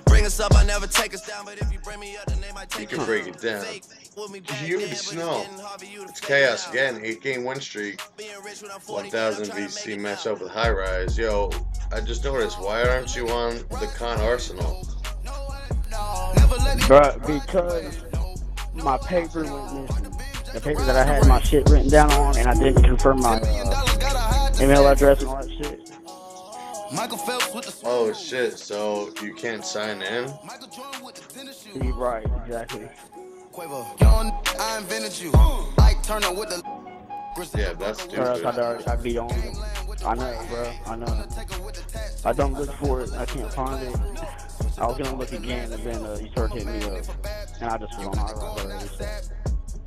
Bring us up, I never take us down, but if you bring me up, then they might take you can break it down. Huge snow. It's chaos again. 8-game win streak. 1000 VC matchup with High Rise. Yo, I just noticed. Why aren't you on the Con Arsenal? Bruh, because my paper went missing. The paper that I had my shit written down on, and I didn't confirm my email address and all that shit. Oh shit, so you can't sign in? You're right, exactly. Yeah, that's stupid. I'd be on it. I know, bro. I know. I don't look for it. I can't find it. I was gonna look again, and then you started hitting me up, and I just was on High Rise already. So.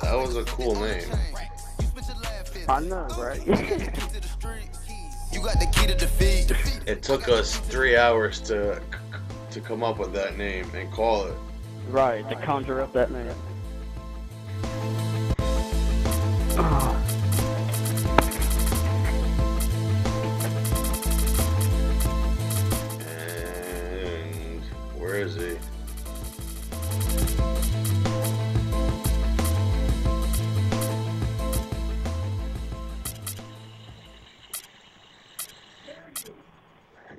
That was a cool name. I know, right? You got the key to defeat. It took us 3 hours to come up with that name and call it. Right, to conjure up that name. And where is he?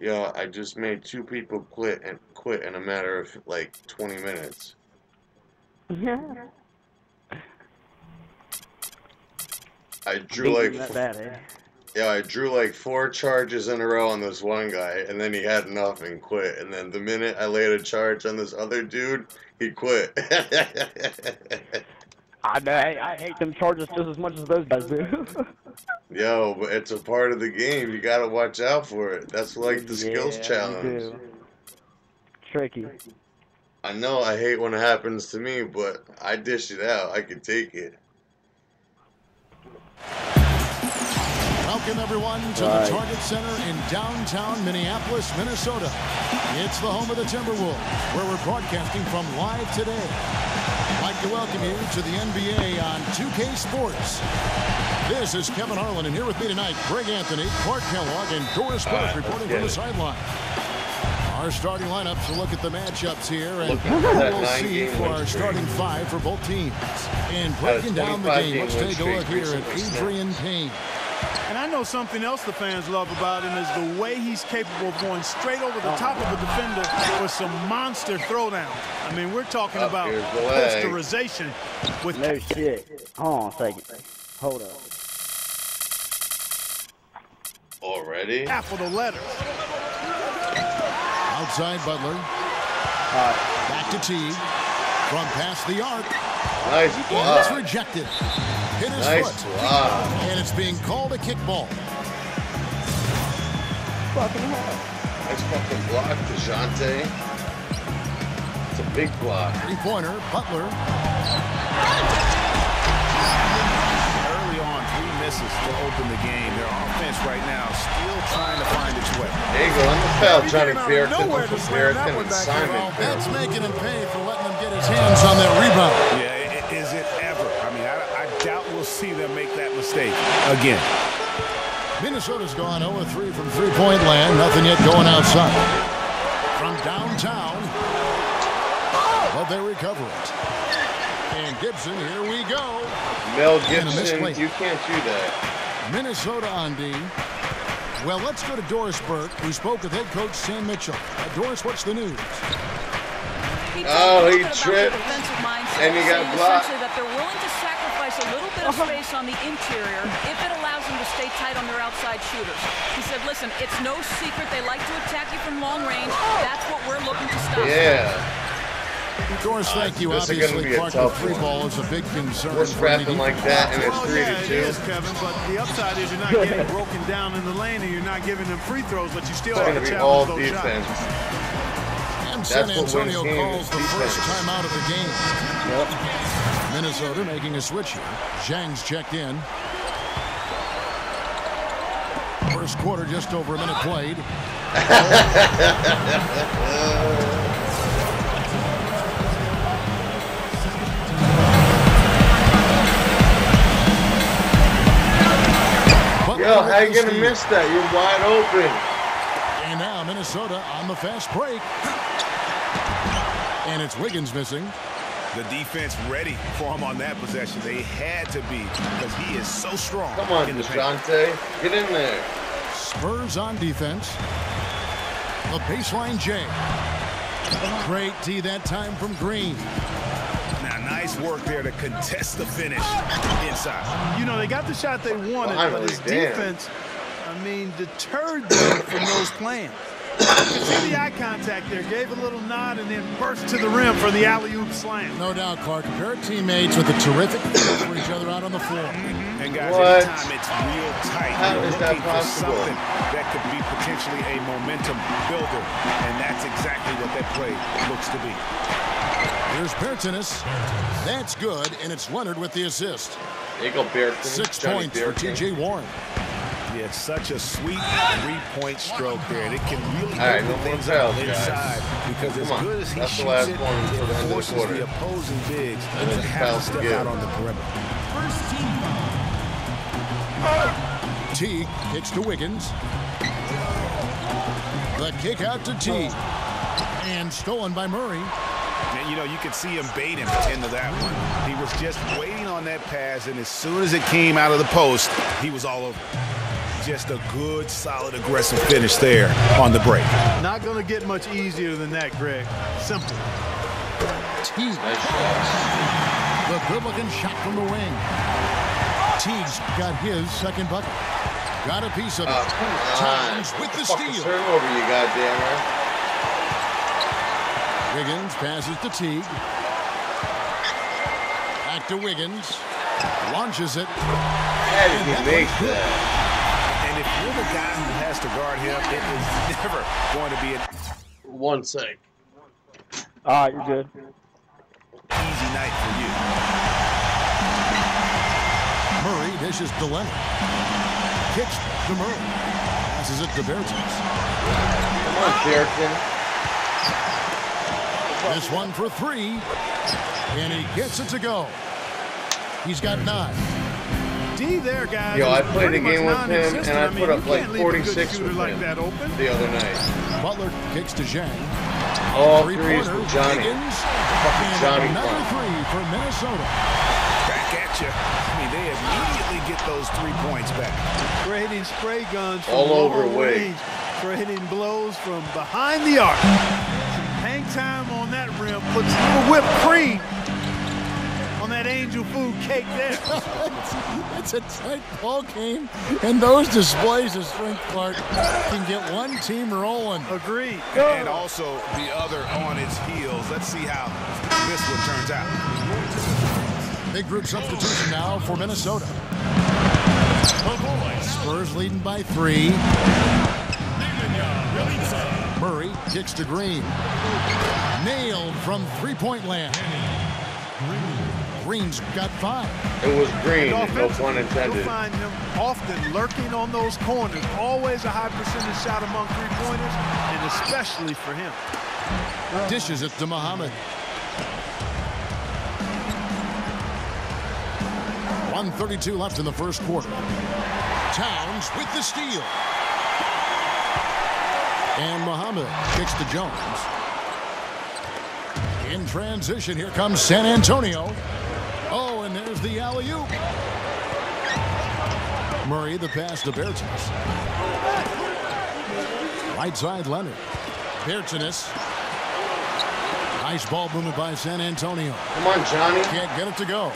Yeah, I just made 2 people quit in a matter of like 20 minutes. I drew like I drew like 4 charges in a row on this one guy, and then he had enough and quit. And then the minute I laid a charge on this other dude, he quit. I hate them charges just as much as those guys do. Yo, but it's a part of the game. You gotta watch out for it. That's like the skills challenge. Tricky. I know I hate when it happens to me, but I dish it out. I can take it. Welcome, everyone, to the Target Center in downtown Minneapolis, Minnesota. It's the home of the Timberwolves, where we're broadcasting from live today. I'd like to welcome you to the NBA on 2K Sports. This is Kevin Harlan, and here with me tonight, Greg Anthony, Clark Kellogg, and Doris Spurs reporting from the sideline. Our starting lineups, a look at the matchups here, and we'll see for our starting 5 for both teams. And breaking down the game, let's take a look here at Adrian Payne. And I know something else the fans love about him is the way he's capable of going straight over the top of the defender with some monster throwdowns. I mean, we're talking about posterization with... No shit. Hold on a second. Hold up. Already? Half of the letters. Outside Butler. Back to T. From past the arc. Nice block. It's rejected. Hit his foot. Block. And it's being called a kickball. Nice fucking block, DeJounte. It's a big block. 3-pointer, Butler. Early on, 3 misses to open the game. Their offense right now still trying to find its way. There you go, on the foul, Johnny Fairton and Simon. That's making him pay for letting him get his hands on that rebound. Yeah, is it ever? I mean, I doubt we'll see them make that mistake again. Minnesota's gone 0-3 from three-point land. Nothing yet going outside. From downtown. But they recover it. And Gibson, here we go. Mel Gibson, you can't do that. Minnesota on D. Well, let's go to Doris Burke, who spoke with head coach Sam Mitchell. Doris, what's the news? Oh, he tripped, and he got blocked. That they're willing to sacrifice a little bit of space on the interior if it allows them to stay tight on their outside shooters. He said, listen, it's no secret they like to attack you from long range. That's what we're looking to stop. Yeah. Doris, thank you. Obviously, Clark, the free ball is a big concern. We're scrapping like that, and it's 3-2. It is, Kevin, but the upside is you're not getting broken down in the lane, and you're not giving them free throws, but you still have to challenge those shots. And San Antonio calls the first timeout of the game. Minnesota making a switch here. Zhang's checked in. First quarter, just over a minute played. Yo, how you gonna miss that? You're wide open. And now Minnesota on the fast break. And it's Wiggins missing. The defense ready for him on that possession. They had to be because he is so strong. Come on, DeJounte. Get in there. Spurs on defense. The baseline J. Great D that time from Green. Now, nice work there to contest the finish inside. You know, they got the shot they wanted, but his defense, I mean, deterred them from those plans. You can see the eye contact there. Gave a little nod and then burst to the rim for the alley-oop slam. No doubt, Clark. Pair of teammates with a terrific feel for each other out on the floor. And guys, anytime it's real tight, you're looking for something that could be potentially a momentum builder, and that's exactly what that play looks to be. Here's Bertans. That's good, and it's Leonard with the assist. There you go, Bertans. 6 points for T.J. Warren. Yeah, it's such a sweet three-point stroke there, and it can really open things up inside because as good as he shoots it, it forces the opposing bigs to have to step out on the perimeter. Teague kicks to Wiggins. The kick out to Teague. And stolen by Murray. And, you know, you could see him bait him into that one. He was just waiting on that pass, and as soon as it came out of the post, he was all over. Just a good, solid, aggressive finish there on the break. Not going to get much easier than that, Greg. Simple. Teague. The good-looking shot from the wing. Teague's got his second bucket. Got a piece of it. Times with the steal. Turnover, you goddamn right. Wiggins passes to Teague. Back to Wiggins. Launches it. How did he make that? And if you're the guy who has to guard him, it is never going to be a 1 sec. All right, you're good. Easy night for you. Murray dishes to Leonard. Kicks to Murray. Passes it to Bertans. Come on, Bertans. This one for 3. And he gets it to go. He's got 9. D there, guys. Yo, I played a game with him, and I put up like 46 with like him that open. the other night. Butler kicks to Zhang. All threes for Johnny. Wiggins, Fucking Johnny. Another 3 for Minnesota. Back at you. I mean, they immediately get those 3 points back. Creating spray guns from all over long range. Creating blows from behind the arc. Some hang time on that rim. Puts a little whipped cream on that angel food cake there. It's a tight ball game, and those displays of strength, Clark, can get one team rolling. Agreed. And also the other on its heels. Let's see how this one turns out. Big group substitution now for Minnesota. Spurs leading by 3. Murray kicks to Green. Nailed from three-point land. Green's got 5. It was Green, no pun intended. You'll find him often lurking on those corners. Always a high percentage shot among three-pointers, and especially for him. Dishes it to Muhammad. 1:32 left in the first quarter. Towns with the steal. And Muhammad kicks to Jones. In transition, here comes San Antonio. Oh, and there's the alley-oop. Murray, the pass to Bertans. Right side, Leonard. Bertans. Nice ball movement by San Antonio. Come on, Johnny. Can't get it to go.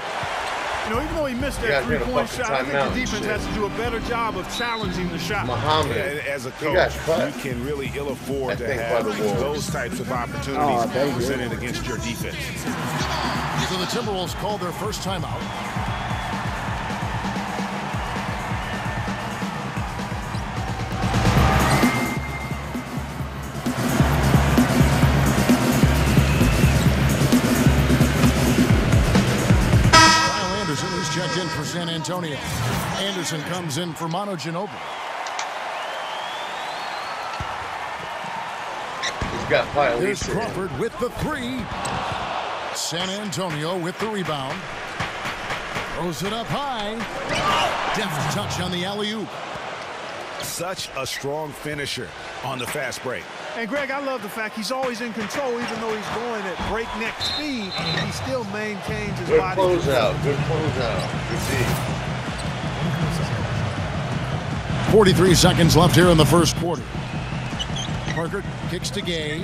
You know, even though he missed that three-point shot, I think the defense has to do a better job of challenging the shot. Muhammad, as a coach, you can really ill afford to have those types of opportunities presented against your defense. So the Timberwolves called their first timeout. Checked in for San Antonio. Anderson comes in for Manu Ginobili. He's got Pilate. Here's Crawford with the 3. San Antonio with the rebound. Throws it up high. Deft touch on the alley-oop. Such a strong finisher on the fast break. And Greg, I love the fact he's always in control, even though he's going at breakneck speed. He still maintains his body. Good closeout. Good closeout. Good D. 43 seconds left here in the first quarter. Parker kicks to Gay.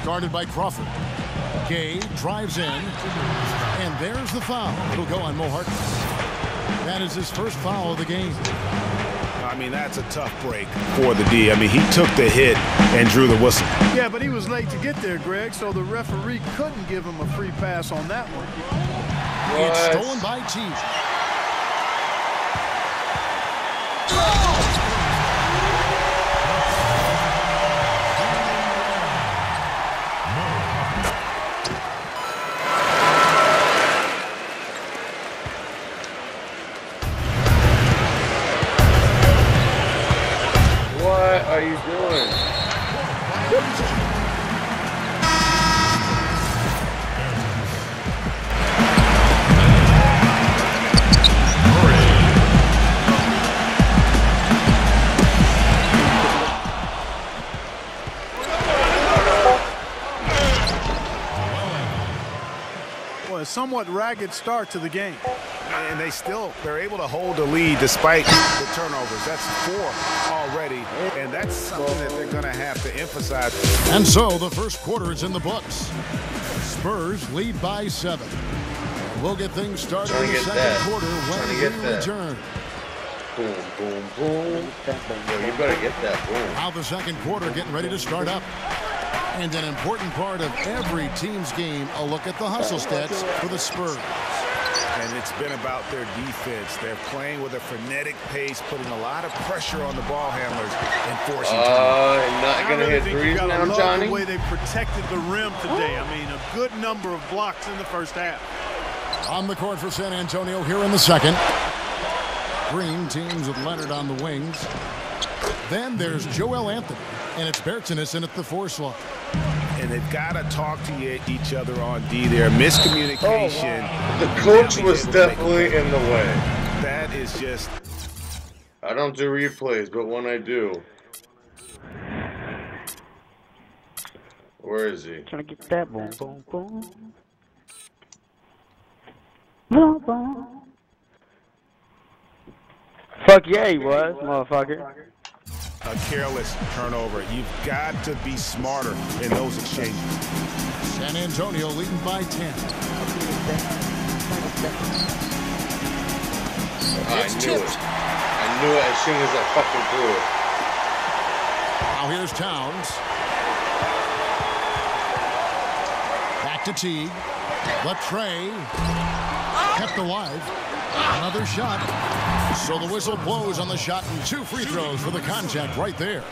Guarded by Crawford. Gay drives in, and there's the foul. It'll go on Mo Harkless. That is his first foul of the game. I mean, that's a tough break for the D. I mean, he took the hit and drew the whistle. Yeah, but he was late to get there, Greg, so the referee couldn't give him a free pass on that one. It's stolen by T. What are you doing? Well, a somewhat ragged start to the game. And they're able to hold the lead despite the turnovers. That's 4 already, and that's something that they're going to have to emphasize. And so the first quarter is in the books. Spurs lead by 7. We'll get things started in the second quarter when we return. Boom, boom, boom. Yo, you better get that boom. Now the second quarter getting ready to start up. And an important part of every team's game, a look at the hustle stats for the Spurs. And it's been about their defense. They're playing with a frenetic pace, putting a lot of pressure on the ball handlers and forcing turnovers. Not going to hit threes now, Johnny? The way they protected the rim today. I mean, a good number of blocks in the first half. On the court for San Antonio here in the second. Green teams with Leonard on the wings. Then there's Joel Anthony, and it's Bertans in at the 4 slot. And they've got to talk to each other on D there. Miscommunication. The coach was definitely in the way. That is just... I don't do replays, but when I do... Where is he? Trying to get that boom, boom, boom. Boom, boom. Fuck yeah, he was, motherfucker. A careless turnover. You've got to be smarter in those exchanges. San Antonio leading by 10. I knew it. I knew it as soon as I fucking threw it. Now here's Towns. Back to Teague. Latrey. Kept alive. Another shot. So the whistle blows on the shot and 2 free throws for the contact right there.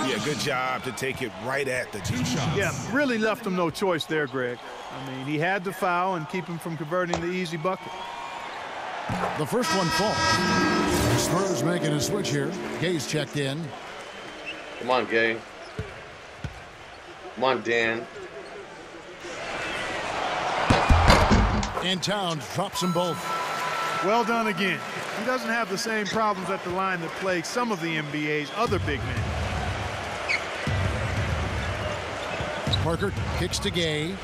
Yeah, good job to take it right at the 2 shots. Yeah, really left him no choice there, Greg. I mean, he had to foul and keep him from converting the easy bucket. The first one falls. Spurs making a switch here. Gay's checked in. Come on, Gay. Come on, Dan. And Towns drops them both. Well done again. He doesn't have the same problems at the line that plague some of the NBA's other big men. Parker kicks to Gay.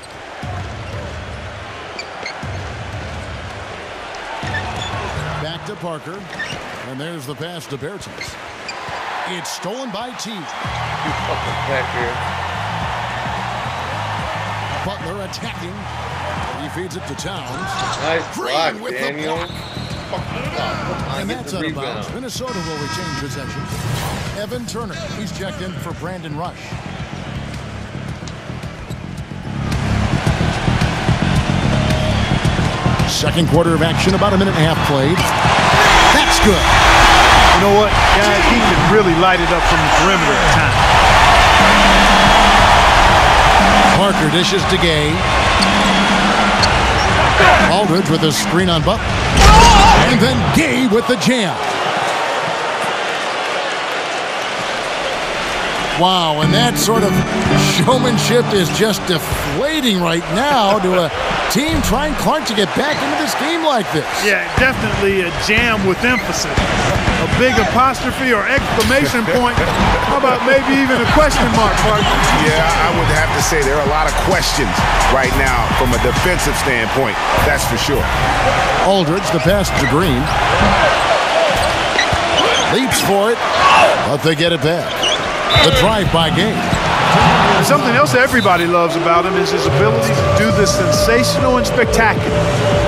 Back to Parker. And there's the pass to Bertans. It's stolen by T. Back here. Butler attacking. He feeds it to Towns. Nice block, Daniel. And that's out of bounds. Minnesota will retain possession. Evan Turner, he's checked in for Brandon Rush. Second quarter of action, about a minute and a half played. That's good. You know what, guys? He can really light it up from the perimeter at times. Parker dishes to Gay. Aldridge with a screen on Butler. And then Gay with the jam. Wow, and that sort of showmanship is just deflating right now to a team trying hard to get back into this game like this. Yeah, definitely a jam with emphasis. A big apostrophe or exclamation point. How about maybe even a question mark, partner? Yeah, I would have to say there are a lot of questions right now from a defensive standpoint. That's for sure. Aldridge, the pass to Green. Leaps for it, but they get it back. The drive by Game. And something else everybody loves about him is his ability to do the sensational and spectacular.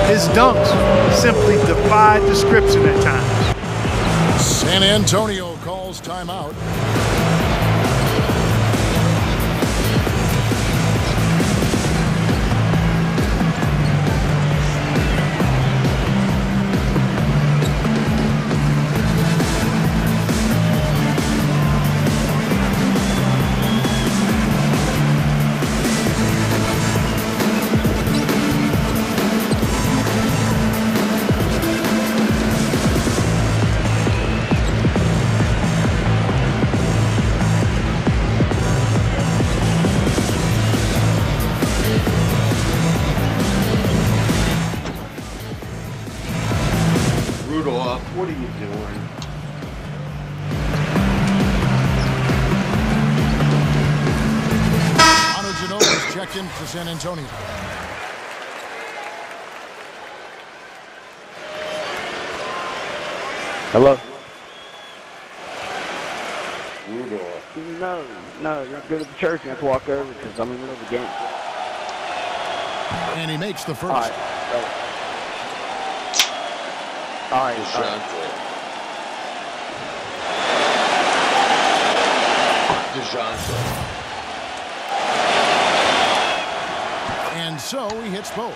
His dunks simply defy description at times. San Antonio calls timeout. What are you doing? Ginobili is checked in for San Antonio. Hello? Rudolph. No, you're good at the church. You have to walk over because I'm in the middle of the game. And he makes the first. All right. DeJounte. And so he hits both.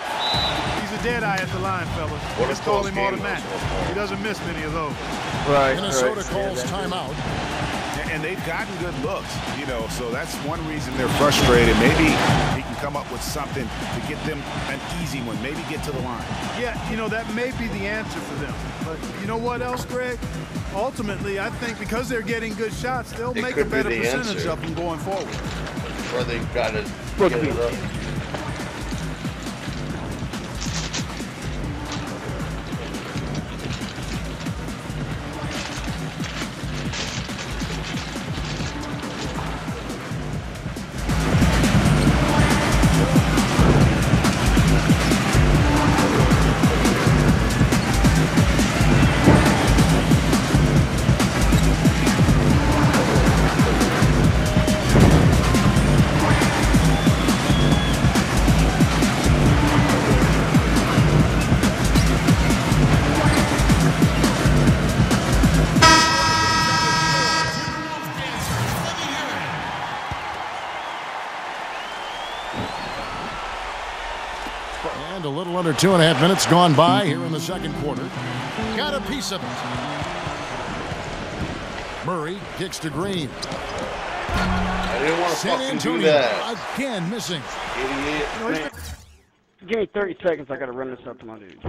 He's a dead eye at the line, fellas. Just call him automatic. He doesn't miss many of those. Right. Minnesota calls timeout. And they've gotten good looks, you know, so that's one reason they're frustrated. Maybe he can come up with something to get them an easy one, maybe get to the line. Yeah, you know, that may be the answer for them. But you know what else, Greg? Ultimately, I think because they're getting good shots, they'll make a better percentage of them going forward. Or they've got to get it up. And a little under 2.5 minutes gone by here in the second quarter. Got a piece of it. Murray kicks to Green. I didn't want to San fucking Antonio do that. again missing. Idiot. Give me 30 seconds. I got to run this up to my dude.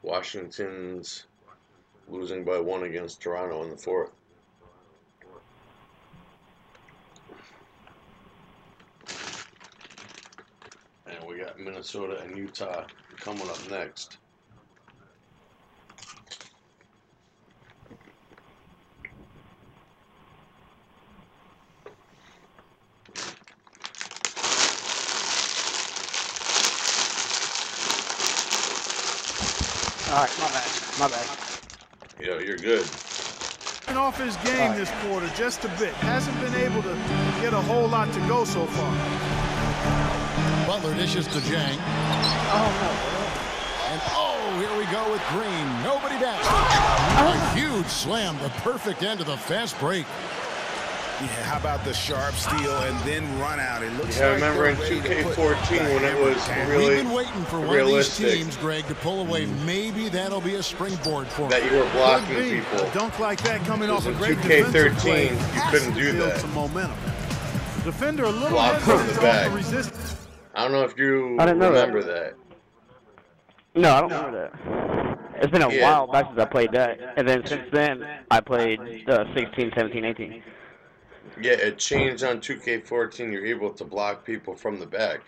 Washington's losing by 1 against Toronto in the fourth. And we got Minnesota and Utah coming up next. All right, my bad. Yeah, you're good. Off his game this quarter just a bit. Hasn't been able to get a whole lot to go so far. Butler dishes to Jang. And here we go with Green. Nobody back. A huge slam, the perfect end of the fast break. Yeah, how about the sharp steal and then run out? It looks yeah, I like remember in 2K14 when it was really We've been waiting for realistic. One of these teams, Greg, to pull away. Maybe that'll be a springboard for that them. you were blocking people. A dunk like that coming off a In great defensive play 2K13, you couldn't do build that. some momentum. Defender a little Block from the hesitant back. to resist. I don't know if you I didn't know remember that. No, I don't remember that. It's been a while back since I played that. And then since then, I played 16, 17, 18. Yeah, it changed on 2K14. You're able to block people from the back.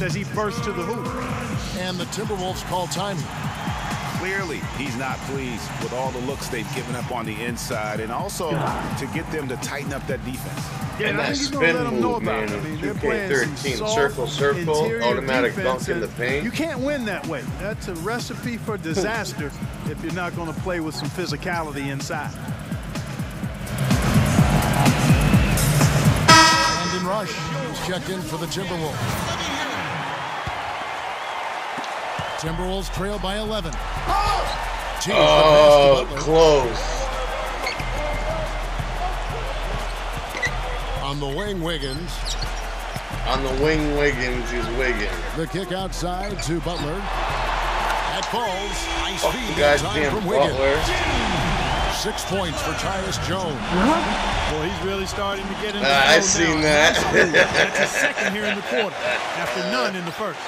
As he bursts to the hoop. And the Timberwolves call time. Clearly, he's not pleased with all the looks they've given up on the inside, and also to get them to tighten up that defense. Yeah, And I that think you're gonna let spin them know move, about man, it. I in mean, they're playing some 2K13, soft, circle, interior automatic defense, dunk in the paint. You can't win that way. That's a recipe for disaster if you're not going to play with some physicality inside. Brandon Rush is checked in for the Timberwolves. Timberwolves trail by 11. Oh, close. On the wing, Wiggins. On the wing, Wiggins is Wiggins. The kick outside to Butler. That falls. Nice feed that time Goddamn from Wiggins. Butler. 6 points for Tyus Jones. Boy, he's really starting to get into I seen that. That's his second here in the quarter, after none in the first.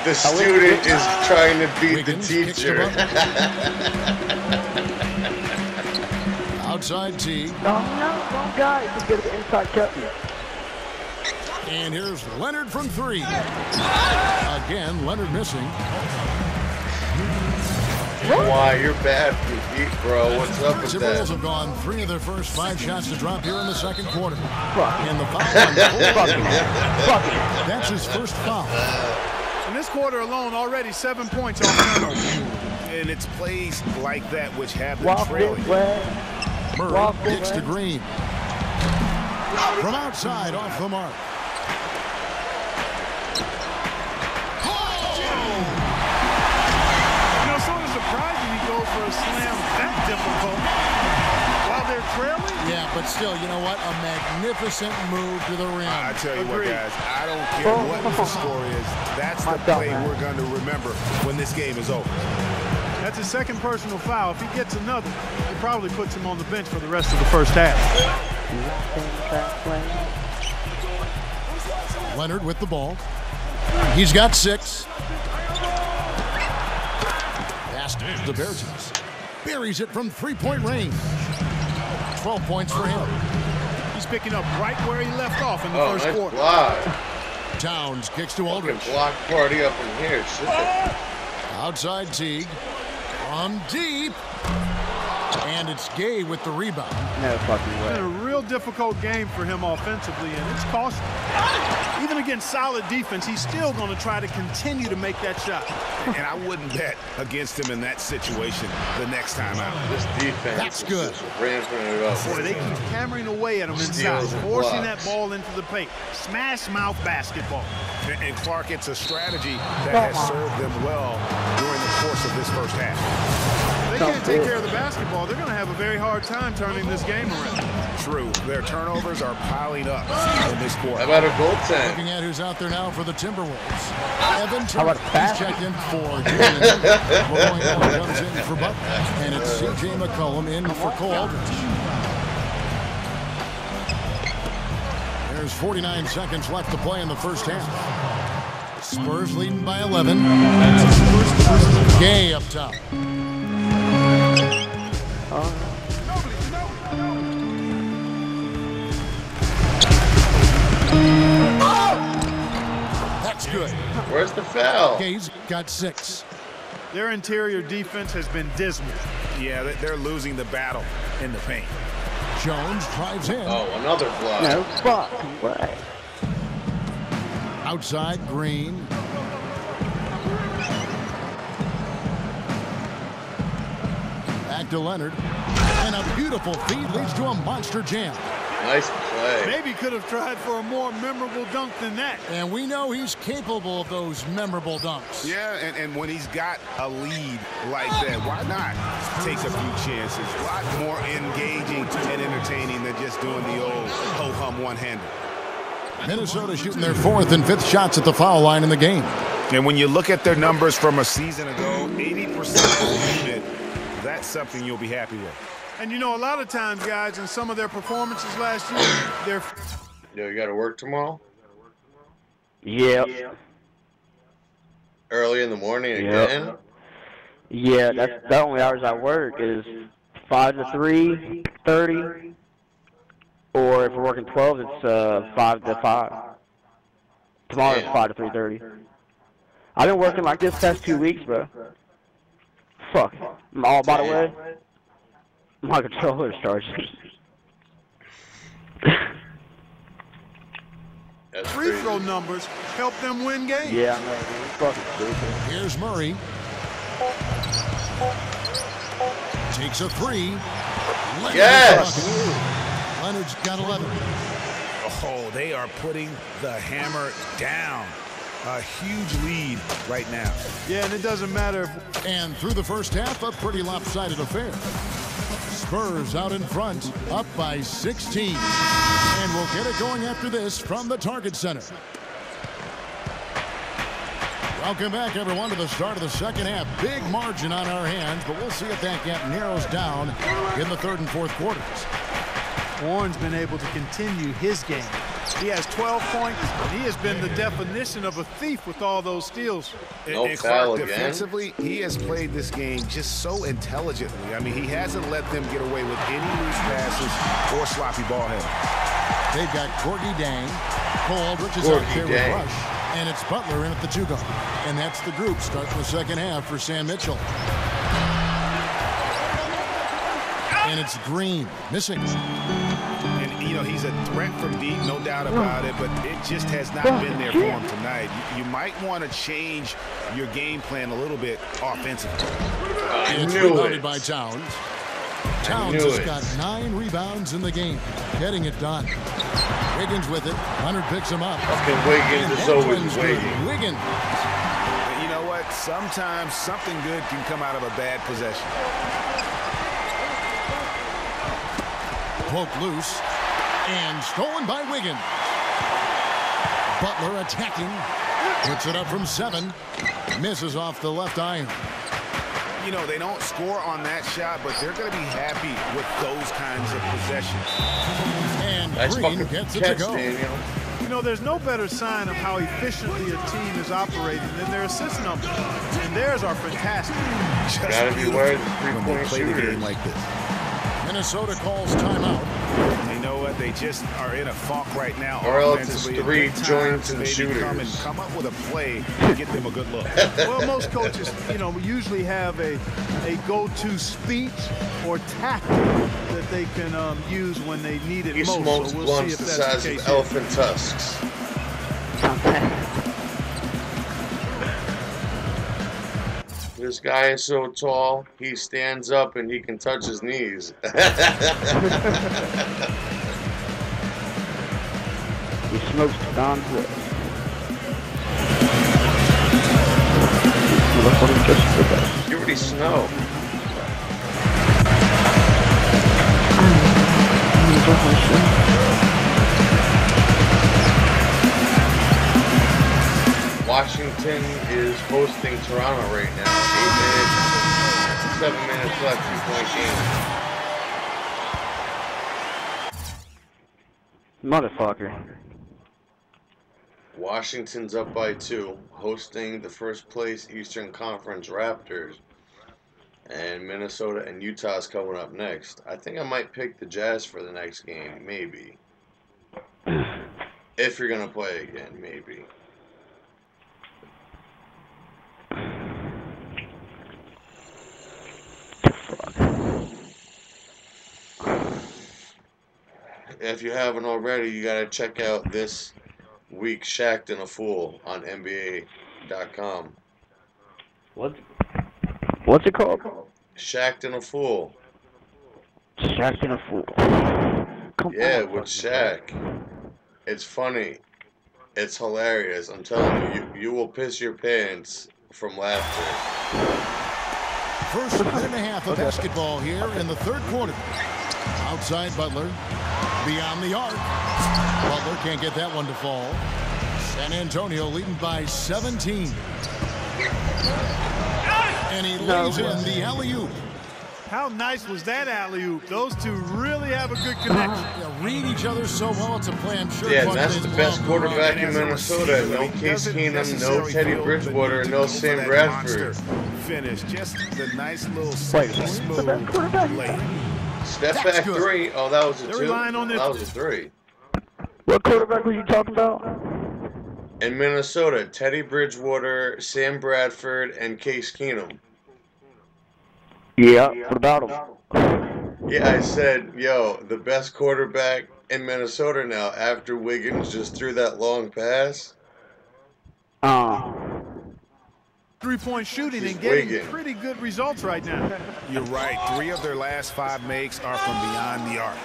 The student is trying to beat Wiggins the kicks to teacher. Outside T. Oh, no, wrong guy. He's going to get inside cut. And here's Leonard from 3. Again, Leonard missing. Why, you're bad from deep, bro. What's up with Timberwolves that? have gone 3 of their first 5 shots to drop here in the second quarter. Fuck. And the foul on That's his first foul. In this quarter alone, already 7 points off turnovers. And it's plays like that which have them Walk trailing. this way. Murray kicks to Green. From outside, off the mark. Sort of surprising he goes for a slam that difficult while they're trailing. Yeah, but still, you know what? A magnificent move to the rim. I tell you what, Agreed. guys, I don't care what the score is. That's the play we're going to remember when this game is over. That's his second personal foul. If he gets another, it probably puts him on the bench for the rest of the first half. Leonard with the ball. He's got 6. The Bertans buries it from 3-point range. 12 points for him. He's picking up right where he left off in the first Nice quarter. block. Towns kicks to Aldridge. Block party up in here. Shit. Outside Teague. From deep. And it's Gay with the rebound. No fucking It's been a way. real difficult game for him offensively, and it's costly. Even against solid defense, he's still going to try to continue to make that shot. And I wouldn't bet against him in that situation the next time out. This defense That's is good. just ramping it up. Boy, they keep hammering away at him inside, Steals and forcing blocks. that ball into the paint. Smash mouth basketball. And Clark, it's a strategy that has served them well during the course of this first half. They can't take care of the basketball. They're going to have a very hard time turning this game around. True. Their turnovers are piling up in this quarter. How about a goaltend? Looking at who's out there now for the Timberwolves. Evan How about Turner. that? He's checked in for Jordan. Malloy comes in for Butler. And it's C.J. McCollum in for Cole Aldridge. There's 49 seconds left to play in the first half. Spurs leading by 11. Gay up top. That's good. Where's the foul? Gay's got 6. Their interior defense has been dismal. Yeah, they're losing the battle in the paint. Jones drives in. Oh, another block. No fucking way. Outside, Green. Back to Leonard. And a beautiful feed leads to a monster jam. Nice play. Maybe could have tried for a more memorable dunk than that. And we know he's capable of those memorable dunks. Yeah, and when he's got a lead like that, why not take a few chances? A lot more engaging and entertaining than just doing the old ho-hum one-hander. Minnesota shooting their 4th and 5th shots at the foul line in the game. And when you look at their numbers from a season ago, 80% unit, that's something you'll be happy with. And you know, a lot of times, guys, in some of their performances last year, they're... Yo, you got to work tomorrow? Yeah. Early in the morning again? Yeah, that's the only hours I work is 5 to 3:30, or if we're working 12, it's 5 to 5. Tomorrow is 5 to 3:30. I've been working like this past 2 weeks, bro. Fuck. Oh, by the way, my controller's charging. Free throw numbers help them win games. Yeah, I know. It's fucking stupid. Here's Murray. Takes a 3. Yes! Leonard's got 11. Oh, they are putting the hammer down. A huge lead right now. Yeah, and it doesn't matter. And through the first half, a pretty lopsided affair. Spurs out in front, up by 16. And we'll get it going after this from the Target Center. Welcome back, everyone, to the start of the second half. Big margin on our hands, but we'll see if that gap narrows down in the third and fourth quarters. Warren's been able to continue his game. He has 12 points, and he has been the definition of a thief with all those steals. No foul again. Defensively, he has played this game just so intelligently. I mean, he hasn't let them get away with any loose passes or sloppy ball handling. They've got Gorgie Dang. Cole Aldrich is out there with Rush. And it's Butler in at the 2-guard. And that's the group starting the second half for Sam Mitchell. And it's Green missing. And, you know, he's a threat from deep, no doubt about it, but it just has not been there for him tonight. You might want to change your game plan a little bit offensively. It's rebounded by Towns. Towns has got 9 rebounds in the game, getting it done. Wiggins with it. Leonard picks him up. Fucking Wiggins is always waiting. Wiggins. You know what? Sometimes something good can come out of a bad possession. Poke loose. And stolen by Wiggins. Butler attacking. Puts it up from 7. Misses off the left iron. You know, they don't score on that shot, but they're going to be happy with those kinds of possessions. And Green gets it to go. Daniel. You know, there's no better sign of how efficiently a team is operating than their assist numbers. And theirs are fantastic. Gotta be worried when they play the game like this. Minnesota calls timeout. You know what? They just are in a funk right now. Or else it's 3 joints and shooters. Come up with a play to get them a good look. Well, most coaches, you know, usually have a go-to speech or tactic that they can use when they need it He most. smokes So we'll blunts see the if size that's the of case elephant tusks. This guy is so tall, he stands up and he can touch his knees. He smokes Don's lips. You already snow. Washington is hosting Toronto right now. 8 minutes, 7 minutes left, 2-point game. Motherfucker. Washington's up by 2, hosting the first place Eastern Conference Raptors. And Minnesota and Utah's coming up next. I think I might pick the Jazz for the next game, maybe. If you're going to play again, maybe. If you haven't already, you got to check out this week's Shacked and a Fool on NBA.com. What's it called? Shacked and a Fool. Shacked and a Fool. Yeah, with Shaq. It's funny. It's hilarious. I'm telling you, you will piss your pants from laughter. First minute and a half of basketball here in the third quarter. Outside Butler. Beyond the arc. Butler can't get that one to fall. San Antonio leading by 17. And he lays in the alley-oop. How nice was that alley-oop? Those two really have a good connection. Yeah, read each other so well, it's a play I'm sure. Yeah, and that's the best quarterback in Minnesota. No Case Keenum, no Teddy Bridgewater, no Sam Bradford. Finish, just the nice little Wait, smooth lay. Step back three. Oh, that was a two. On That was a three. What quarterback was you talking about? In Minnesota, Teddy Bridgewater, Sam Bradford, and Case Keenum. Yeah, what about him? Yeah, I said, yo, the best quarterback in Minnesota now after Wiggins just threw that long pass. Three-point shooting and getting pretty good results right now. You're right. 3 of their last 5 makes are from beyond the arc.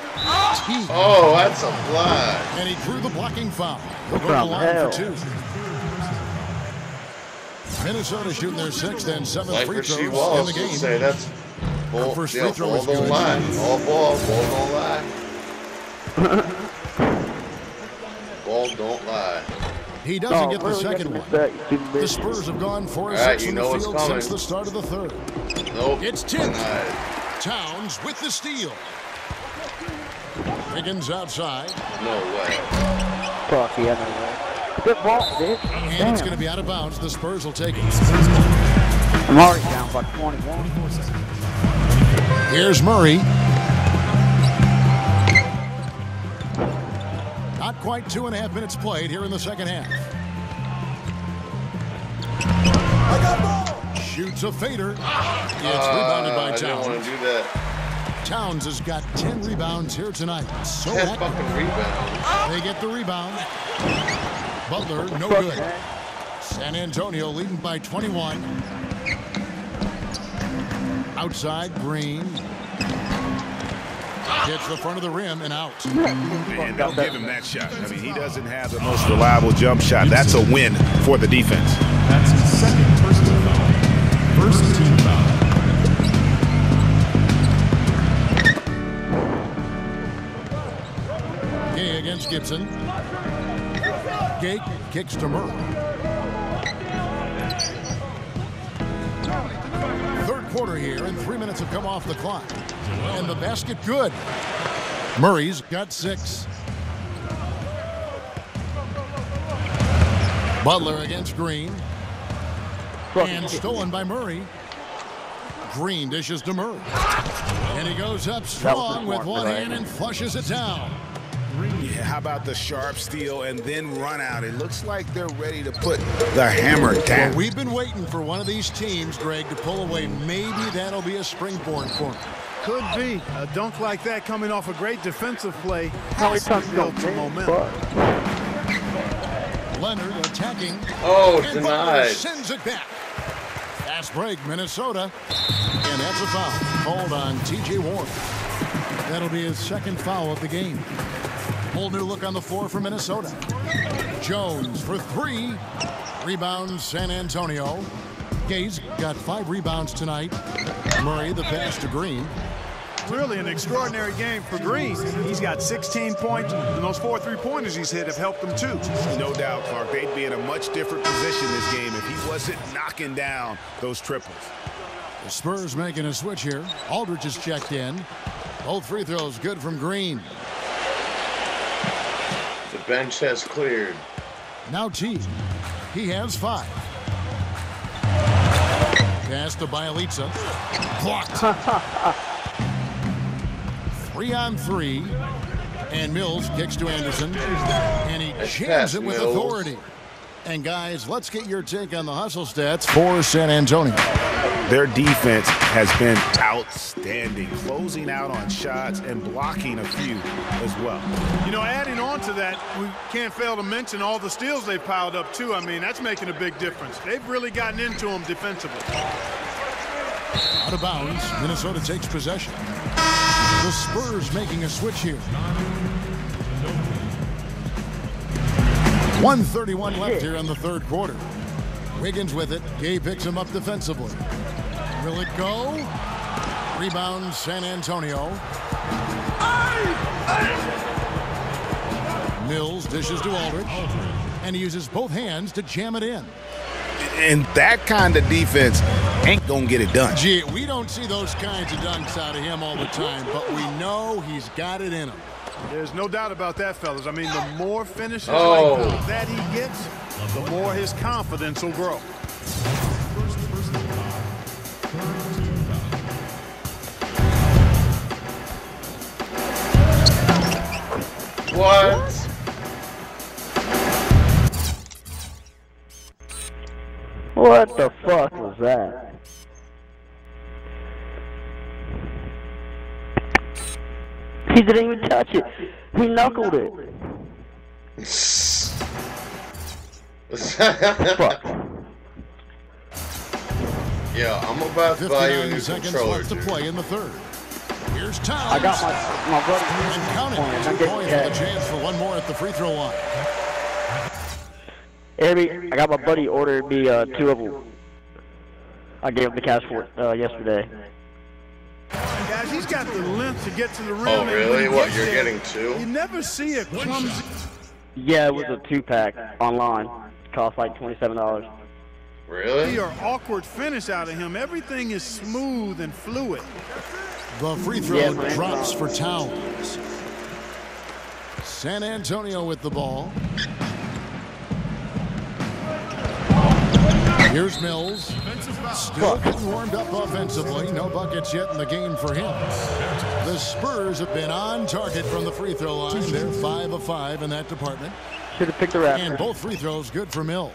Oh, that's a block. And he drew the blocking foul. He'll go to the line for 2. Minnesota shooting their 6th and 7th free throws in the game. Say that's ball, first free throw was ball don't good. lie. All ball don't lie. Ball don't lie. He doesn't get the second one. The Spurs have gone 4 of 6 from the field since the start of the third. Nope. It's tipped. Towns with the steal. Wiggins outside. No way. Fuck, yeah, no way. Good ball, dude. And it's going to be out of bounds. The Spurs will take it. I'm already down by 21. Here's Murray. Not quite 2.5 minutes played here in the second half. Shoots a fader. It's rebounded by Towns. I didn't want to do that. Towns has got 10 rebounds here tonight. So 10 fucking rebounds. They get the rebound. Butler, no good. San Antonio leading by 21. Outside, Green. Hits the front of the rim and out. And don't give him that shot. I mean, he doesn't have the most reliable jump shot. That's a win for the defense. That's his second personal foul. First team foul. Gay against Gibson. Gay kicks to Murray. Third quarter here, and 3 minutes have come off the clock. And the basket good. Murray's got 6. Butler against Green. And stolen by Murray. Green dishes to Murray. And he goes up strong with one hand and flushes it down. Yeah, how about the sharp steal and then run out? It looks like they're ready to put the hammer down. Well, we've been waiting for one of these teams, Greg, to pull away. Maybe that'll be a springboard for them. Could be. A dunk like that coming off a great defensive play. How Has to build some momentum. Leonard attacking. Oh, and denied. Butler sends it back. Fast break, Minnesota. And that's a foul called on T.J. Warren. That'll be his second foul of the game. Whole new look on the floor for Minnesota. Jones for 3. Rebounds San Antonio. Gay's got 5 rebounds tonight. Murray the pass to Green. Really an extraordinary game for Green. He's got 16 points, and those 4 3-pointers he's hit have helped him too. No doubt, Clark. They'd be in a much different position this game if he wasn't knocking down those triples. The Spurs making a switch here. Aldridge is checked in. Both free throws good from Green. The bench has cleared. Now T. He has 5. Pass to Bielitsa. Blocked. 3-on-3. And Mills kicks to Anderson. And he jams it with authority. And guys, let's get your take on the hustle stats for San Antonio. Their defense has been outstanding, closing out on shots and blocking a few as well. You know, adding on to that, we can't fail to mention all the steals they've piled up too. I mean, that's making a big difference. They've really gotten into them defensively. Out of bounds, Minnesota takes possession. The Spurs making a switch here. 1:31 left here in the third quarter. Wiggins with it. Gay picks him up defensively. Will it go? Rebound San Antonio. Mills dishes to Aldridge. And he uses both hands to jam it in. And that kind of defense ain't gonna get it done. Gee, we don't see those kinds of dunks out of him all the time, but we know he's got it in him. There's no doubt about that, fellas. I mean, the more finishes like that he gets, the more his confidence will grow. What? What the fuck was that? He didn't even touch it. He knuckled it. Fuck. Yeah, I'm about to buy you a new 59 seconds controller, left to dude. play in the third. Here's Towns. I got my buddy. And counting. 2 points with a chance for one more at the free throw line. I got my buddy ordered me 2 of them. I gave him the cash for it yesterday. Guys, he's got the length to get to the rim. Oh, really? What, you're there, getting 2? You never see a clumsy. Yeah, it was a 2-pack online. Cost like $27. Really? Or awkward finish out of him. Everything is smooth and fluid. The free throw drops for Towns. San Antonio with the ball. Here's Mills. Still getting warmed up offensively. No buckets yet in the game for him. The Spurs have been on target from the free throw line. They're 5 of 5 in that department. Should have picked the Raptors. And both free throws good for Mills.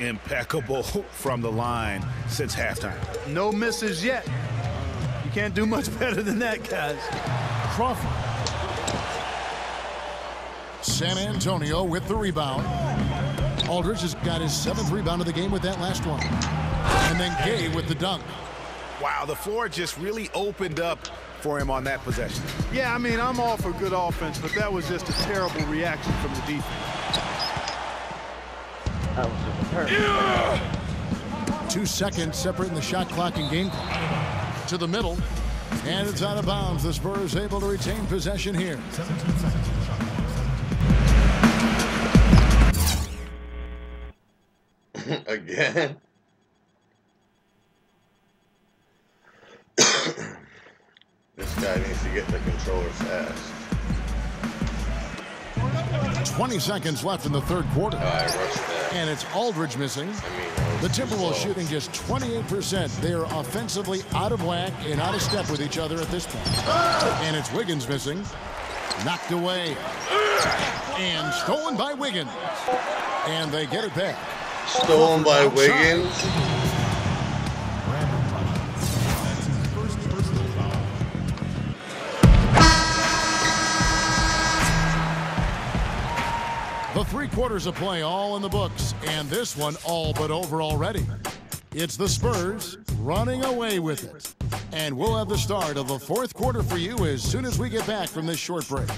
Impeccable from the line since halftime. No misses yet. You can't do much better than that, guys. Crawford. San Antonio with the rebound. Aldridge has got his 7th rebound of the game with that last one. And then Gay with the dunk. Wow, the floor just really opened up for him on that possession. Yeah, I mean, I'm all for good offense, but that was just a terrible reaction from the defense. That was just terrible. 2 seconds separating the shot clock and game clock. To the middle. And it's out of bounds. The Spurs able to retain possession here. 17 seconds. Again? This guy needs to get the controller fast. 20 seconds left in the third quarter. I rushed that. And it's Aldridge missing. The Timberwolves shooting just 28%. They are offensively out of whack and out of step with each other at this point. And it's Wiggins missing. Knocked away. And stolen by Wiggins. And they get it back. Stolen by Wiggins. The 3 quarters of play all in the books, and this one all but over already. It's the Spurs running away with it. And we'll have the start of the 4th quarter for you as soon as we get back from this short break.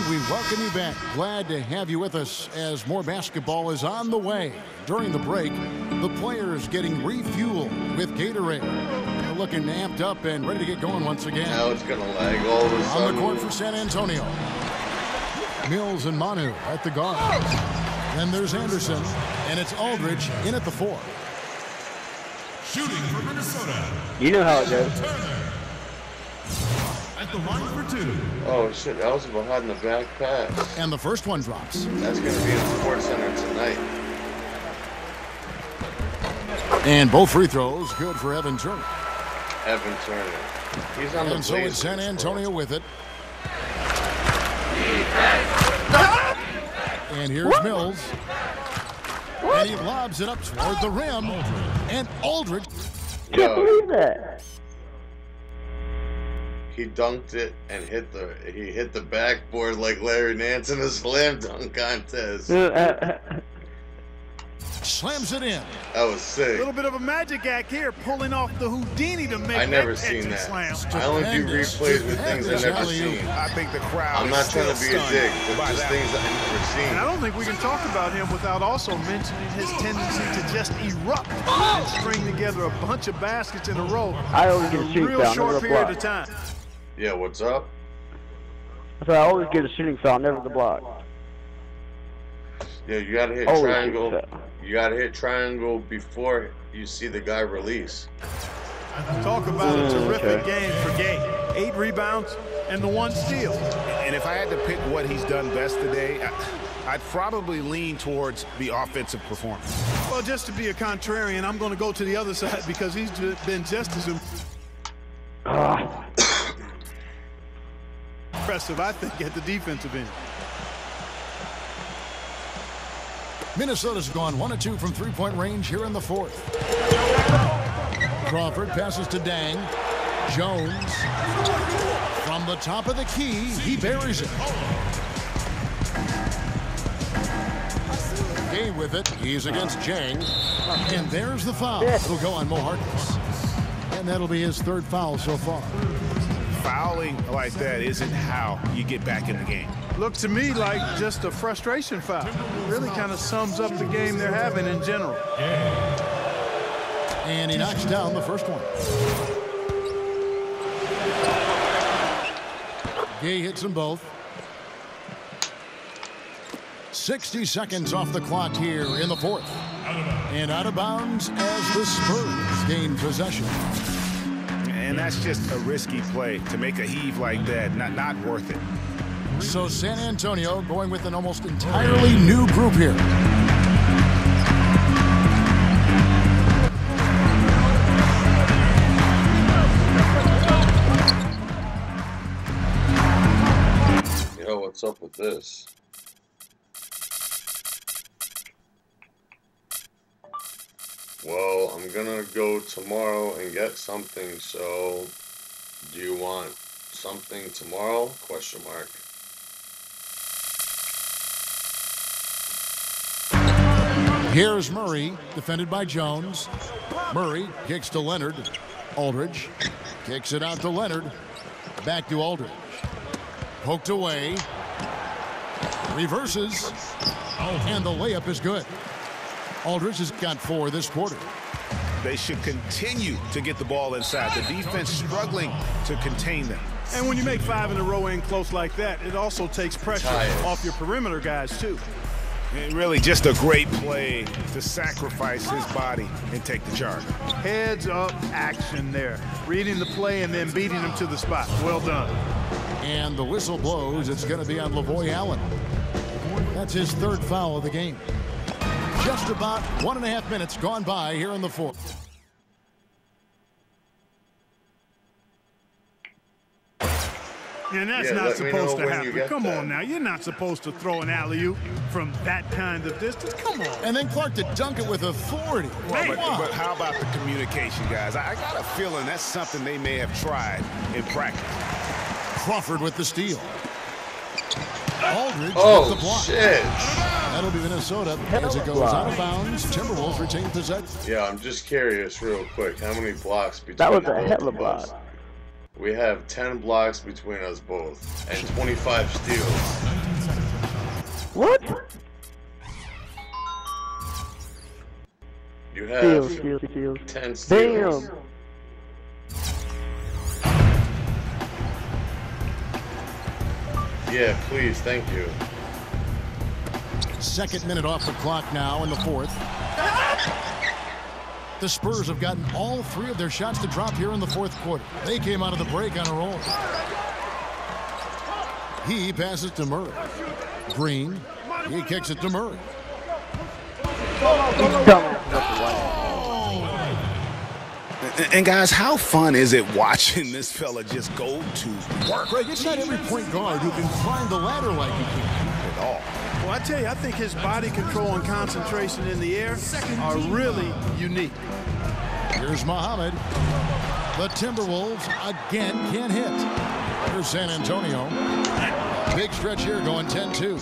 We welcome you back. Glad to have you with us as more basketball is on the way. During the break, the players getting refueled with Gatorade. They're looking amped up and ready to get going once again. Now it's going to lag all of a sudden. On the court for San Antonio. Mills and Manu at the guard. Then there's Anderson, and it's Aldridge in at the 4. Shooting for Minnesota. You know how it goes. At the line for 2. Oh shit, that was behind the back pass. And the first one drops. That's going to be in the Sports Center tonight. And both free throws good for Evan Turner. Evan Turner. He's on the And so it's San Antonio with it. And here's Mills. And he lobs it up toward the rim. And Aldridge. Can't believe that. He dunked it and hit the backboard like Larry Nance in a slam dunk contest. Slams it in. That was sick. A little bit of a magic act here, pulling off the Houdini to make I never that seen that. slam. I only do replays with things I've never seen. I think the crowd I'm not trying to be a dick, but just things I've never seen. And I don't think we can talk about him without also mentioning his tendency to just erupt and string together a bunch of baskets in a row. I always get a in a shooting real foul, short never the period block. of time. Yeah, what's up? So I always get a shooting foul, never the block. Yeah, you gotta hit Always triangle. shooting foul. You gotta hit triangle before you see the guy release. Talk about a terrific game for Gay. 8 rebounds and the 1 steal. And if I had to pick what he's done best today, I'd probably lean towards the offensive performance. Well, just to be a contrarian, I'm going to go to the other side because he's been just as impressive, I think, at the defensive end. Minnesota's gone 1 of 2 from three-point range here in the 4th. Crawford passes to Dang. Jones from the top of the key, he buries it. Gay with it, he's against Jang, and there's the foul. It'll go on Mo Harkless, and that'll be his 3rd foul so far. Fouling like that isn't how you get back in the game. Looked to me like just a frustration foul. It really kind of sums up the game they're having in general. And he knocks down the first one. Gay hits them both. 60 seconds off the clock here in the 4th. And out of bounds as the Spurs gain possession. And that's just a risky play. To make a heave like that, not worth it. So San Antonio going with an almost entirely new group here. Yo, what's up with this? Well, I'm gonna go tomorrow and get something, so do you want something tomorrow? Question mark. Here's Murray, defended by Jones. Murray kicks to Leonard. Aldridge kicks it out to Leonard. Back to Aldridge. Poked away. Reverses. And the layup is good. Aldridge has got 4 this quarter. They should continue to get the ball inside. The defense struggling to contain them. And when you make 5 in a row in close like that, it also takes pressure off your perimeter guys, too. And really just a great play to sacrifice his body and take the charge. Heads up action there. Reading the play and then beating him to the spot. Well done. And the whistle blows. It's going to be on Lavoy Allen. That's his 3rd foul of the game. Just about 1.5 minutes gone by here in the 4th. And that's not supposed to happen. Come on now. You're not supposed to throw an alley-oop from that kind of distance. Come on. And then Clark to dunk it with authority. Well, but how about the communication, guys? I got a feeling that's something they may have tried in practice. Crawford with the steal. Aldridge Oh, with the block. shit. That'll be Minnesota as it goes out of bounds. Timberwolves retain possession. Yeah, I'm just curious real quick. How many blocks between That was both a hell of a of us? block. We have 10 blocks between us both and 25 steals. What? You have Steals. 10 steals. Damn. Yeah, please, thank you. 2nd minute off the clock now in the 4th. The Spurs have gotten all 3 of their shots to drop here in the 4th quarter. They came out of the break on a roll. He passes to Murray. Green, he kicks it to Murray. And guys, how fun is it watching this fella just go to work? Greg, it's not every point guard who can climb the ladder like he can. At all. Well, I tell you, I think his body control and concentration in the air are really unique. Here's Muhammad. The Timberwolves again can't hit. Here's San Antonio. Big stretch here going 10-2.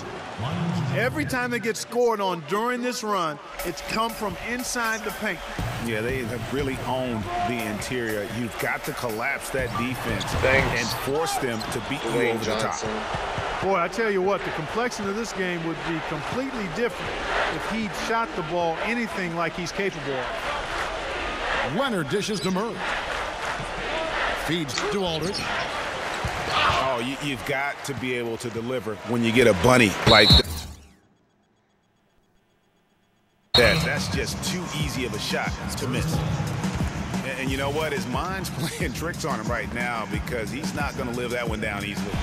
Every time they get scored on during this run, it's come from inside the paint. Yeah, they have really owned the interior. You've got to collapse that defense and force them to beat you over the top. Boy, I tell you what, the complexion of this game would be completely different if he shot the ball anything like he's capable of. Leonard dishes to Murray. Feeds to Aldridge. Oh, you've got to be able to deliver when you get a bunny like that. That's just too easy of a shot to miss. And you know what? His mind's playing tricks on him right now because he's not going to live that one down easily.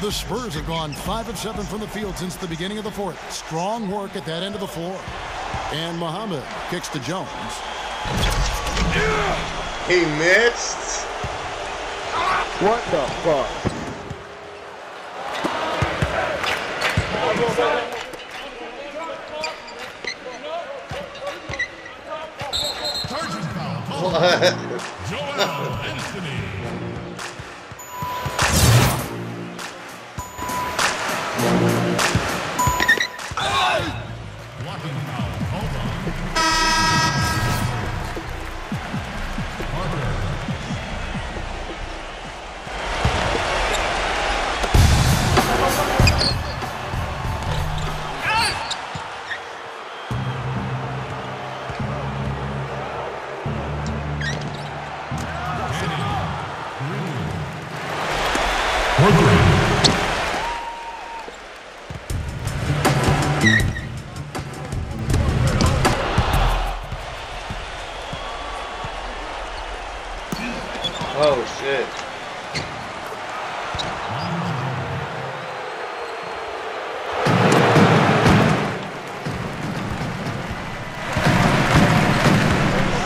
The Spurs have gone 5 of 7 from the field since the beginning of the fourth. Strong work at that end of the floor. And Muhammad kicks to Jones. He missed. What the fuck? What? Oh, shit.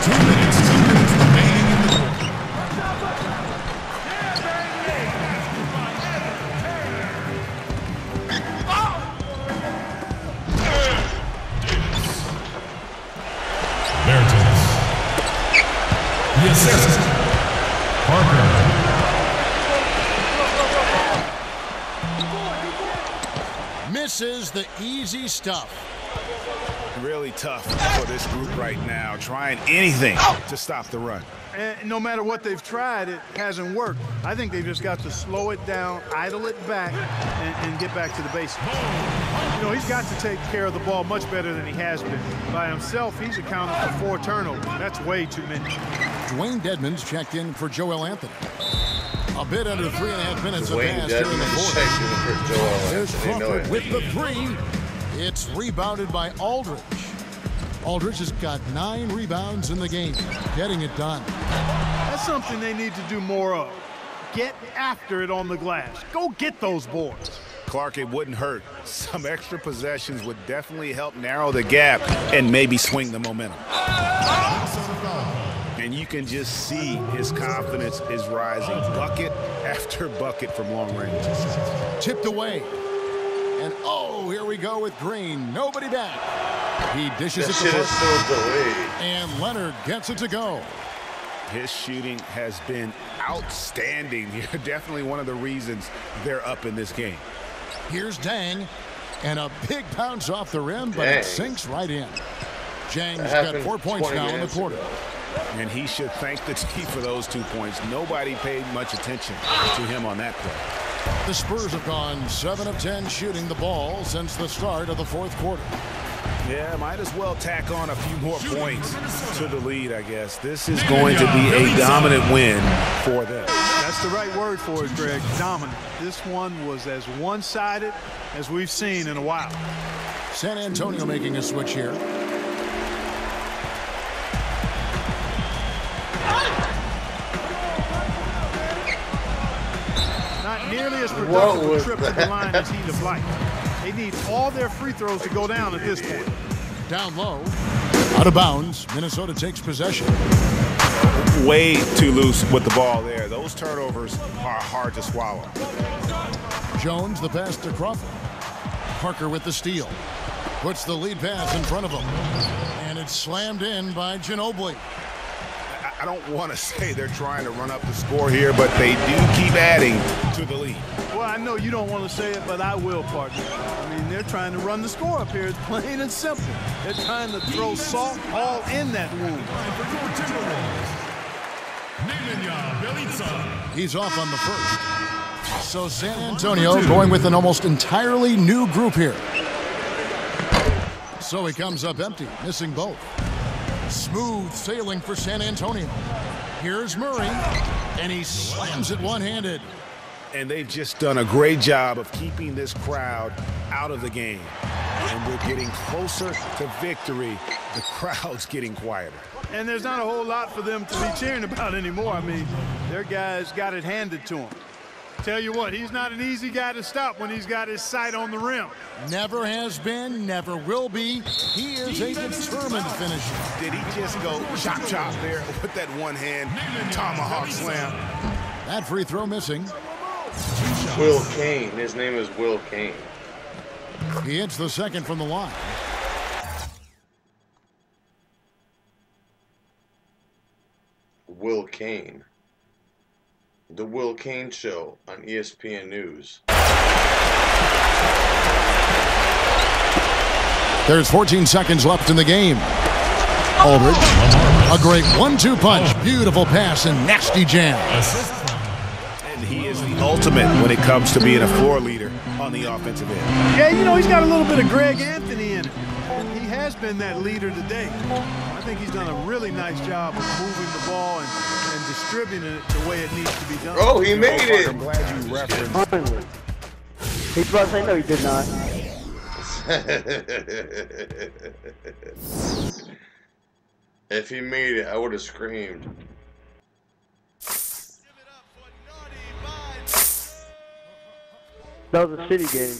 Two minutes remaining in the quarter. The assist, Parker. Misses the easy stuff. Really tough for this group right now, trying anything to stop the run. And no matter what they've tried, it hasn't worked. I think they've just got to slow it down, idle it back, and get back to the basics. You know, he's got to take care of the ball much better than he has been. By himself, he's accounted for 4 turnovers. That's way too many. Dwayne Dedmon's checked in for Joel Anthony. A bit under 3.5 minutes of pass here in the fourth. There's Crawford with the 3. It's rebounded by Aldridge. Aldridge has got 9 rebounds in the game, getting it done. That's something they need to do more of. Get after it on the glass. Go get those boards. Clark, it wouldn't hurt. Some extra possessions would definitely help narrow the gap and maybe swing the momentum. And you can just see his confidence is rising. Bucket after bucket from long range. Tipped away. And oh, here we go with Green. Nobody back. He dishes it to Parker. And Leonard gets it to go. His shooting has been outstanding here. Definitely one of the reasons they're up in this game. Here's Dang. And a big bounce off the rim, but it sinks right in. Jang's got 4 points now in the quarter. And he should thank the team for those 2 points. Nobody paid much attention to him on that play. The Spurs have gone 7 of 10 shooting the ball since the start of the fourth quarter. Yeah, might as well tack on a few more points to the lead, I guess. This is going to be a dominant win for them. That's the right word for it, Greg. Dominant. This one was as one-sided as we've seen in a while. San Antonio making a switch here. Not nearly as productive a trip to the line as he'd have liked. They need all their free throws to go down at this point. Down low. Out of bounds. Minnesota takes possession. Way too loose with the ball there. Those turnovers are hard to swallow. Jones, the pass to Crawford. Parker with the steal. Puts the lead pass in front of him. And it's slammed in by Ginobili. I don't want to say they're trying to run up the score here, but they do keep adding to the lead. Well, I know you don't want to say it, but I will, partner. I mean, they're trying to run the score up here. It's plain and simple. They're trying to throw salt all in that wound. He's off on the first. So San Antonio going with an almost entirely new group here. So he comes up empty, missing both. Smooth sailing for San Antonio. Here's Murray, and he slams it one-handed. And they've just done a great job of keeping this crowd out of the game. And we're getting closer to victory. The crowd's getting quieter. And there's not a whole lot for them to be cheering about anymore. I mean, their guys got it handed to them. Tell you what, he's not an easy guy to stop when he's got his sight on the rim. Never has been, never will be. He is a determined finisher. Did he just go chop there with that one-hand tomahawk slam? That free throw missing. Will Kane. His name is Will Kane. He hits the second from the line. Will Kane. The Will Kane Show on ESPN News. There's 14 seconds left in the game. Aldridge, a great 1-2 punch. Beautiful pass and nasty jam. And he is the ultimate when it comes to being a floor leader on the offensive end. Yeah, you know, he's got a little bit of Greg Anthony in it. He has been that leader today. I think he's done a really nice job of moving the ball and distributing it the way it needs to be done. Oh, he made it. I'm glad you referenced. Finally. He's about to say no, he did not. If he made it, I would have screamed. That was a city game.